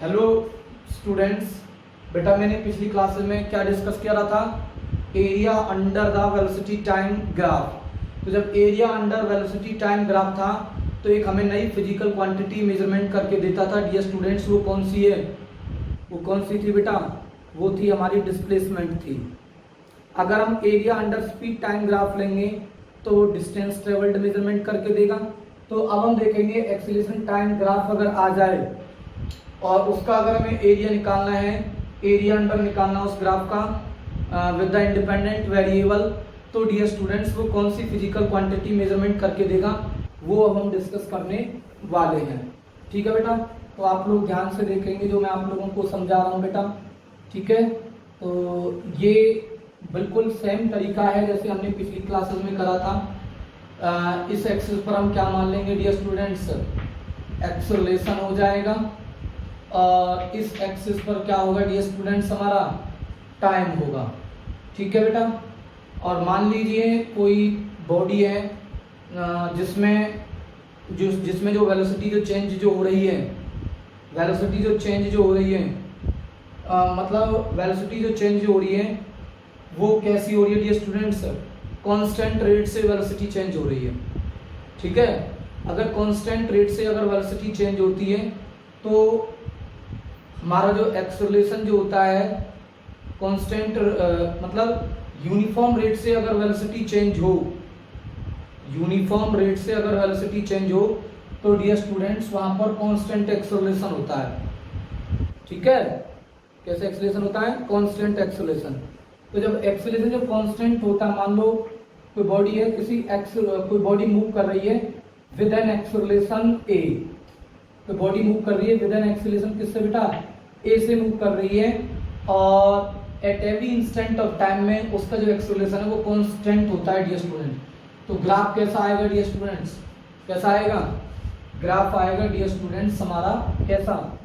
Hello students, बेटा मैंने पिछली क्लासेस में क्या डिस्कस किया रहा था? Area under the velocity time graph. तो जब area under velocity time graph था तो एक हमें नई फिजिकल क्वांटिटी मेजरमेंट करके देता था डियर स्टूडेंट्स। वो कौन सी है? वो कौन सी थी बेटा? वो थी हमारी डिस्प्लेसमेंट थी। अगर हम area under speed time graph लेंगे तो वो डिस्टेंस ट्रेवल्ड मेजरमेंट करके देगा। तो अब हम देखेंगे एक्सीलरेशन टाइम ग्राफ अगर आ जाए और उसका अगर हमें एरिया निकालना है, एरिया अंडर निकालना उस ग्राफ का विद द इंडिपेंडेंट वेरिएबल, तो डियर स्टूडेंट्स वो कौन सी फिजिकल क्वांटिटी मेजरमेंट करके देगा वो अब हम डिस्कस करने वाले हैं। ठीक है बेटा, तो आप लोग ध्यान से देखेंगे जो मैं आप लोगों को समझा रहा हूँ बेटा। ठीक है, तो ये बिल्कुल सेम तरीका है जैसे हमने पिछली क्लासेस में करा था। इस एक्सिस पर हम क्या मान लेंगे डियर स्टूडेंट्स? एक्सेलरेशन हो जाएगा और इस एक्सिस पर क्या होगा डियर स्टूडेंट्स? हमारा टाइम होगा। ठीक है बेटा, और मान लीजिए कोई बॉडी है जिसमें जो वेलोसिटी जो चेंज जो हो रही है, वेलोसिटी जो चेंज जो हो रही है मतलब वेलोसिटी जो चेंज हो रही है वो कैसी हो रही है डियर स्टूडेंट्स? कांस्टेंट रेट से वेलोसिटी चेंज हो रही है। ठीक है, अगर कांस्टेंट रेट से अगर वेलोसिटी चेंज होती है तो हमारा जो एक्सेलरेशन जो होता है कांस्टेंट मतलब यूनिफॉर्म रेट से अगर वेलोसिटी चेंज हो, यूनिफॉर्म रेट से अगर वेलोसिटी चेंज हो तो डियर स्टूडेंट्स वहां पर कांस्टेंट एक्सेलरेशन होता है। ठीक है, कैसे एक्सेलरेशन होता है? Constant acceleration. तो जब एक्सेलरेशन जब कांस्टेंट होता है, मान लो कोई बॉडी है, कोई बॉडी मूव कर रही है विद एन एक्सेलरेशन ए, तो बॉडी मूव कर रही है विद एन एक्सेलरेशन किससे बेटा? ए से मूव कर रही है और at every instant of time में उसका जो एक्सेलरेशन है वो कांस्टेंट होता है डियर स्टूडेंट। तो ग्राफ कैसा आएगा डियर स्टूडेंट्स? कैसा आएगा? ग्राफ आएगा डियर स्टूडेंट्स हमारा कैसा?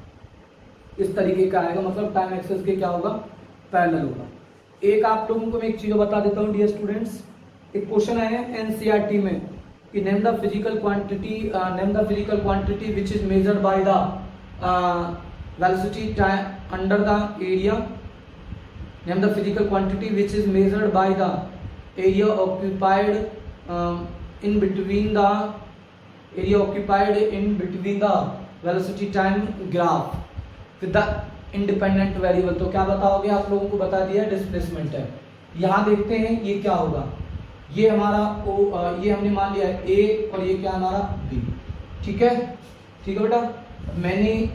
इस तरीके का आएगा, मतलब टाइम एक्सेस के क्या होगा? पैरेलल होगा। एक आप लोगों को मैं एक चीज बता देता हूँ डियर स्टूडेंट्स, एक क्वेश्चन है एनसीईआरटी में कि name the physical quantity which is measured by the velocity time under the area. Name the physical quantity which is measured by the area occupied in between the velocity time graph with the independent variable। तो क्या बताओगे? आप लोगों को बता दिया displacement है। यहाँ देखते हैं ये क्या होगा। ये हमारा ये हमने मान लिया है A और ये क्या हमारा B। ठीक है, ठीक है बेटा। मैंने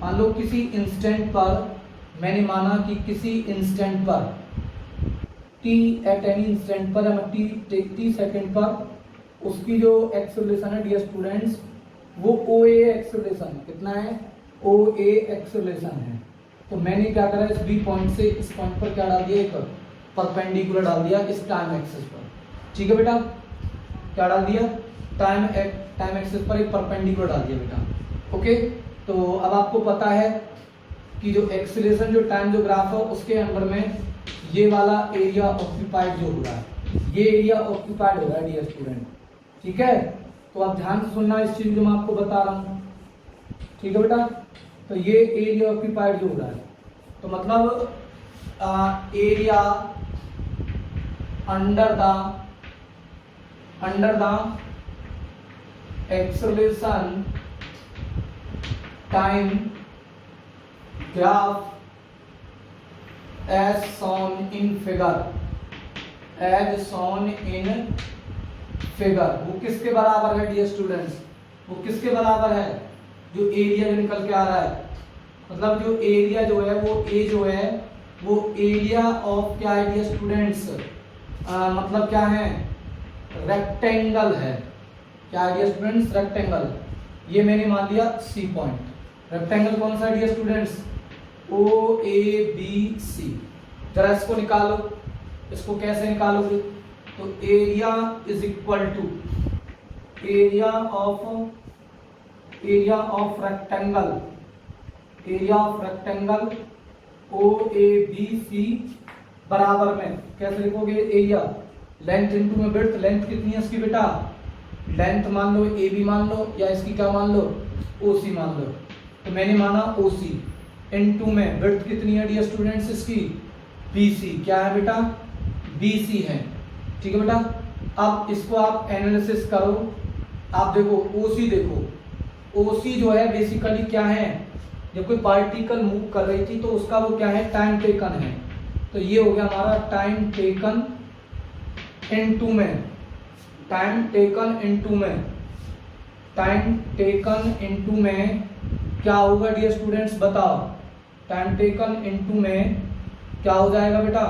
मान लो किसी इंस्टेंट पर, मैंने माना कि किसी इंस्टेंट पर t एट एनी इंस्टेंट पर या t सेकेंड पर उसकी जो एक्सेलरेशन है डियर स्टूडेंट्स वो OA एक्सेलरेशन कितना है? OA एक्सेलरेशन है। तो मैंने क्या करा, इस B पॉइंट से इस पॉइंट पर क्या डाल दिया? एक परपेंडिकुलर डाल दिया इस टाइम एक्सिस पर। ठीक है बेटा, क्या डाल दिया? टाइम एक्सिस पर एक परपेंडिकुलर डाल दिया बेटा। ओके, तो अब आपको पता है कि जो एक्सेलरेशन जो टाइम जो ग्राफ है उसके अंदर में ये वाला एरिया ऑक्यूपाइड जो हो रहा है, ये एरिया ऑक्यूपाइड हो रहा है डियर स्टूडेंट। ठीक है, तो आप ध्यान से सुनना इस चीज जो मैं आपको बता रहा हूँ। ठीक है बेटा, तो ये एरिया ऑक्यूपाइड जो हो रहा है तो मतलब area under the acceleration time graph as shown in figure, वो किसके बराबर है डियर स्टूडेंट्स? वो किसके बराबर है? जो एरिया निकल के आ रहा है, मतलब जो एरिया जो है वो ए जो है वो एरिया ऑफ क्या है डियर स्टूडेंट्स? मतलब क्या है? रेक्टेंगल है। क्या है डियर स्टूडेंट्स? रेक्टेंगल। ये मैंने मान लिया सी पॉइंट। रेक्टेंगल कौन सा है डियर स्टूडेंट्स? OABC। जरा इसको निकालो, इसको कैसे निकालोगे? तो area is equal to area of rectangle OABC बराबर में कैसे लिखोगे? एरिया लेंथ इंटू में विड्थ। लेंथ कितनी है इसकी बेटा? लेंथ मान लो AB मान लो या इसकी क्या मान लो? OC मान लो। तो मैंने माना OC, इनटू में विड्थ कितनी है डियर स्टूडेंट्स इसकी, BC, क्या है बेटा, BC है, ठीक है बेटा। अब इसको आप एनालिसिस करो, आप देखो OC, देखो OC जो है बेसिकली क्या है, जब कोई पार्टिकल मूव कर रही थी तो उसका वो क्या है, टाइम टेकन है। तो ये हो गया हमारा टाइम टेकन इनटू में, टाइम टेकन इनटू में, टाइम टेकन इनटू में क्या होगा डियर स्टूडेंट्स, बताओ, टाइम टेकन इनटू में क्या हो जाएगा बेटा,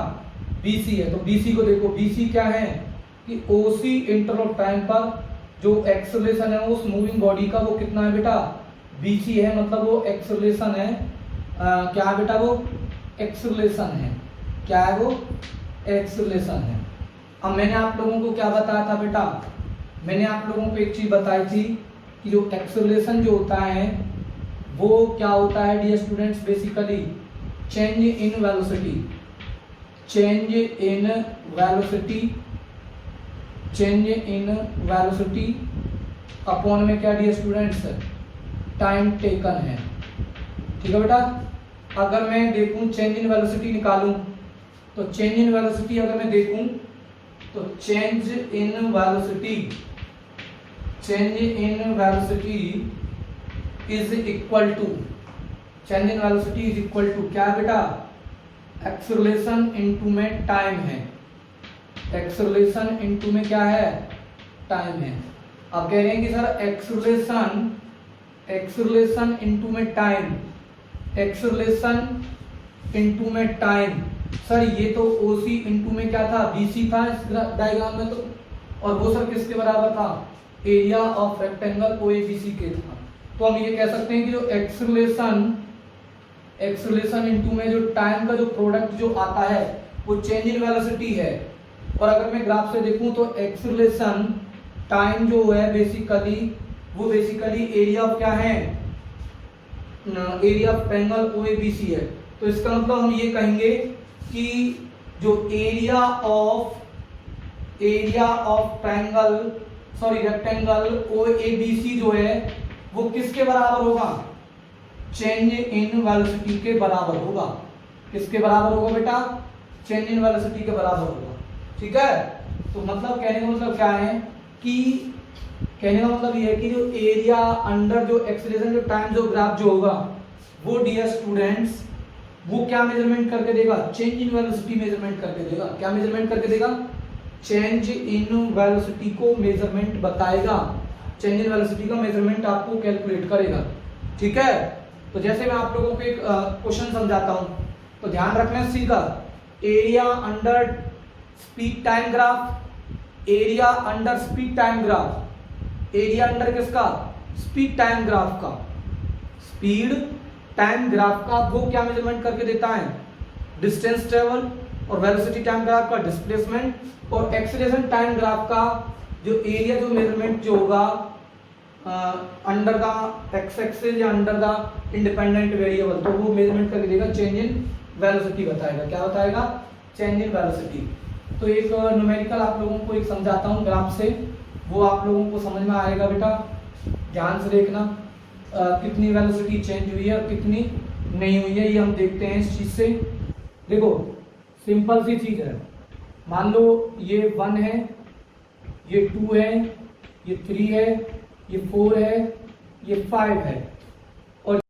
BC है। तो BC को देखो, BC क्या है कि OC इंटरवल ऑफ टाइम पर जो एक्सेलरेशन है उस मूविंग बॉडी का वो कितना है बेटा, BC है, मतलब वो एक्सेलरेशन है, क्या है बेटा, वो एक्सेलरेशन है, क्या है वो, एक्सेलरेशन है। अब मैंने आप लोगों को क्या बताया था बेटा, मैंने आप लोगों को एक चीज बताई थी कि जो एक्सेलरेशन जो होता है वो क्या होता है dear students, basically change in velocity, change in velocity, change in velocity upon में क्या डियर स्टूडेंट्स, टाइम टेकन है, ठीक है बेटा। अगर मैं देखूं चेंज इन वेलोसिटी निकालूं, तो चेंज इन वेलोसिटी अगर मैं देखूं तो change in velocity, change in velocity is equal to, change in velocity is equal to क्या है बेटा, एक्सेलरेशन इनटू में टाइम है, एक्सेलरेशन इनटू में क्या है, टाइम है। अब कह रहे हैं कि सर एक्सेलरेशन, एक्सेलरेशन इनटू में टाइम, एक्सेलरेशन इनटू में टाइम, सर ये तो OC इनटू में क्या था, BC था इस डायग्राम में, तो और वो सर किसके बराबर था, एरिया ऑफ रेक्टेंगल OABC के था। तो हम ये कह सकते हैं कि जो एक्सेलरेशन, एक्सेलरेशन इनटू में जो टाइम का जो प्रोडक्ट जो आता है वो चेंज इन वेलोसिटी है। और अगर मैं ग्राफ से देखूं तो एक्सेलरेशन टाइम जो है बेसिकली वो बेसिकली एरिया ऑफ क्या है, एरिया ऑफ ट्रायंगल OABC है। तो इसका मतलब हम ये कहेंगे कि जो area of triangle, sorry rectangle OABC जो है वो किसके बराबर होगा, चेंज इन वेलोसिटी के बराबर होगा। किसके बराबर होगा बेटा, चेंज इन वेलोसिटी के बराबर होगा, ठीक है। तो मतलब कहने का मतलब क्या है कि, कहने का मतलब ये है कि जो एरिया अंडर जो एक्सेलरेशन जो टाइम जो ग्राफ जो होगा वो डियर स्टूडेंट्स वो क्या मेजरमेंट करके देगा, चेंज इन वेलोसिटी मेजरमेंट करके देगा। क्या मेजरमेंट करके देगा, चेंज इन वेलोसिटी को मेजरमेंट बताएगा, चेंज इन वेलोसिटी का मेजरमेंट आपको कैलकुलेट करेगा, ठीक है। तो जैसे मैं आप लोगों को एक क्वेश्चन समझाता हूं, तो ध्यान रखना सीधा, area under speed time graph, area under speed time graph, area under किसका, स्पीड टाइम ग्राफ का, स्पीड टाइम ग्राफ का वो क्या मेजरमेंट करके देता है, डिस्टेंस ट्रेवल, और वेलोसिटी टाइम ग्राफ का डिस्प्लेसमेंट, और एक्सेलरेशन टाइम ग्राफ का जो एरिया जो मेजरमेंट जो होगा अंडर द एक्स एक्सिस या अंडर द इंडिपेंडेंट वेरिएबल, तो वो मेजरमेंट करके देगा, चेंज इन वेलोसिटी बताएगा। क्या बताएगा, चेंज इन वेलोसिटी। तो एक न्यूमेरिकल आप लोगों को एक समझाता हूँ ग्राफ से, वो आप लोगों को समझ में आएगा बेटा, ध्यान से देखना कितनी वेलोसिटी चेंज हुई है और कितनी नहीं हुई है, ये हम देखते हैं इस चीज से। देखो सिंपल सी चीज है, मान लो ये 1 है, ये 2 है, ये 3 है, ये 4 है, ये 5 है,